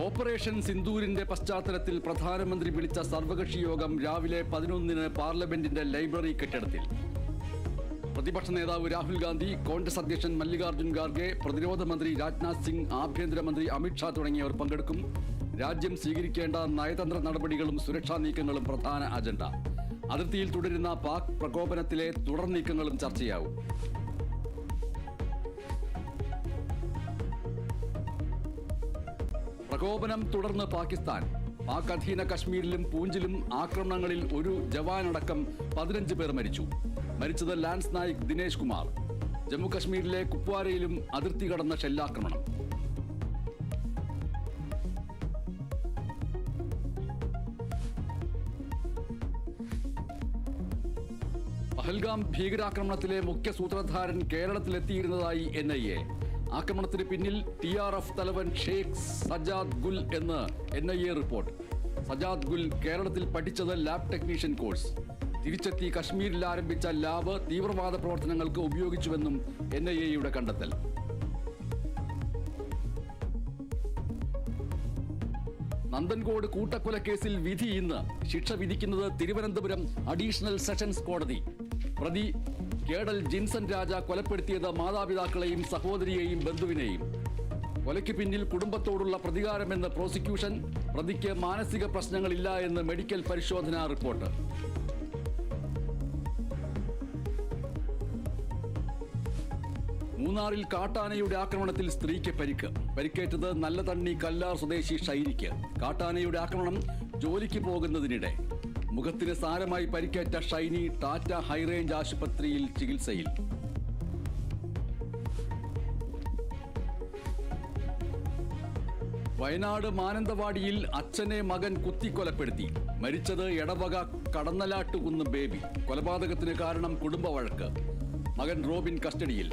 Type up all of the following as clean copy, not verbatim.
Operation സിന്ദൂരിന്റെ പശ്ചാത്തലത്തിൽ പ്രധാനമന്ത്രി വിളിച്ച സർവകക്ഷി യോഗം രാവിലെ 11-ന് പാർലമെന്റിന്റെ ലൈബ്രറി കെട്ടിടത്തിൽ. പ്രതിപക്ഷ നേതാവ് രാഹുൽ ഗാന്ധി, കോൺഗ്രസ് അധ്യക്ഷൻ മല്ലികാർജ്ജുൻ ഖാർഗെ, പ്രതിരോധ മന്ത്രി രാജ്നാഥ് സിംഗ്, ആഭ്യന്തരമന്ത്രി അമിത്ഷാ തുടങ്ങിയവർ പങ്കെടുക്കും. രാജ്യം സ്വീകരിക്കേണ്ട നയതന്ത്ര നടപടികളും സുരക്ഷാ നീക്കങ്ങളും പ്രധാന അജണ്ട. അതിർത്തിയിൽ തുടരുന്ന പാക് പ്രകോപനത്തിലെ തുടർ നീക്കങ്ങളും ചർച്ചയാവും. പ്രകോപനം തുടർന്ന് പാകിസ്ഥാൻ. പാക് അധീന കശ്മീരിലും പൂഞ്ചിലും ആക്രമണങ്ങളിൽ ഒരു ജവാനടക്കം 15 പേർ മരിച്ചു. മരിച്ചത് ലാൻസ് നായിക് ദിനേശ് കുമാർ. ജമ്മു കശ്മീരിലെ കുപ്വാരയിലും അതിർത്തി കടന്ന ഷെല്ലാക്രമണം. പഹൽഗാം ഭീകരാക്രമണത്തിലെ മുഖ്യ സൂത്രധാരൻ കേരളത്തിലെത്തിയിരുന്നതായി NIA. ആക്രമണത്തിന് പിന്നിൽ TRF തലവൻ ഷെയ്ഖ് സജാദ് ഗുൽ എന്ന് NIA റിപ്പോർട്ട്. സജാദ് ഗുൽ കേരളത്തിൽ പഠിച്ചത് ലാബ് ടെക്നീഷ്യൻ കോഴ്സ്. തിരിച്ചെത്തി കശ്മീരിൽ ആരംഭിച്ച ലാബ് തീവ്രവാദ പ്രവർത്തനങ്ങൾക്ക് ഉപയോഗിച്ചുവെന്നും NIAയുടെ കണ്ടെത്തൽ. നന്ദൻകോട് കൂട്ടക്കൊലക്കേസിൽ വിധി ഇന്ന്. ശിക്ഷ വിധിക്കുന്നത് തിരുവനന്തപുരം അഡീഷണൽ സെഷൻസ് കോടതി. പ്രതി കേഡൽ ജിൻസൺ രാജ കൊലപ്പെടുത്തിയത് മാതാപിതാക്കളെയും സഹോദരിയെയും ബന്ധുവിനെയും. കൊലയ്ക്ക് പിന്നിൽ കുടുംബത്തോടുള്ള പ്രതികാരമെന്ന് പ്രോസിക്യൂഷൻ. പ്രതിക്ക് മാനസിക പ്രശ്നങ്ങളില്ല എന്ന് മെഡിക്കൽ പരിശോധനാ റിപ്പോർട്ട്. മൂന്നാറിൽ കാട്ടാനയുടെ ആക്രമണത്തിൽ സ്ത്രീക്ക് പരിക്കേറ്റത് നല്ലതണ്ണി കല്ലാർ സ്വദേശി ഷൈനിക്ക്. കാട്ടാനയുടെ ആക്രമണം ജോലിക്ക് പോകുന്നതിനിടെ. മുഖത്തിന് സാരമായി പരിക്കേറ്റ ഷൈനി ടാറ്റ ഹൈറേഞ്ച് ആശുപത്രിയിൽ ചികിത്സയിൽ. വയനാട് മാനന്തവാടിയിൽ അച്ഛനെ മകൻ കുത്തിക്കൊലപ്പെടുത്തി. മരിച്ചത് എടവക കടന്നലാട്ടുകുന്ന് ബേബി. കൊലപാതകത്തിന് കാരണം കുടുംബ വഴക്ക്. മകൻ റോബിൻ കസ്റ്റഡിയിൽ.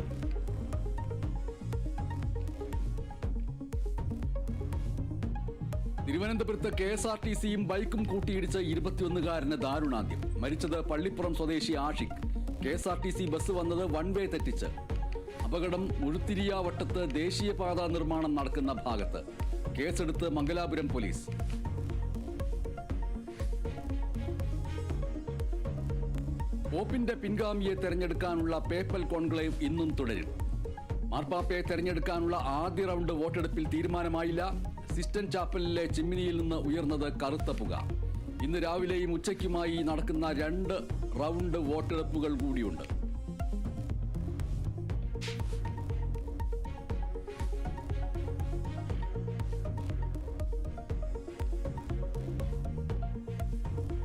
തിരുവനന്തപുരത്ത് KSRTCയും ബൈക്കും കൂട്ടിയിടിച്ച് 21-കാരന് ദാരുണാന്ത്യം. മരിച്ചത് പള്ളിപ്പുറം സ്വദേശി ആഷിഖ്. KSRTC ബസ് വന്നത് വൺ വേ തെറ്റിച്ച്. അപകടം മുഴുത്തിരിയാവട്ടത്ത് ദേശീയപാത നിർമ്മാണം നടക്കുന്ന ഭാഗത്ത്. കേസെടുത്ത് മംഗലാപുരം പോലീസ്. പോപ്പിന്റെ പിൻഗാമിയെ തെരഞ്ഞെടുക്കാനുള്ള പേപ്പൽ കോൺക്ലേവ് ഇന്നും തുടരും. മാർപ്പാപ്പയെ തെരഞ്ഞെടുക്കാനുള്ള ആദ്യ റൗണ്ട് വോട്ടെടുപ്പിൽ തീരുമാനമായില്ല. സിസ്റ്റൻ ചാപ്പലിലെ ചിമ്മിനിയിൽ നിന്ന് ഉയർന്നത് കറുത്ത പുക. ഇന്ന് രാവിലെയും ഉച്ചയ്ക്കുമായി നടക്കുന്ന 2 റൗണ്ട് വോട്ടെടുപ്പുകൾ കൂടിയുണ്ട്.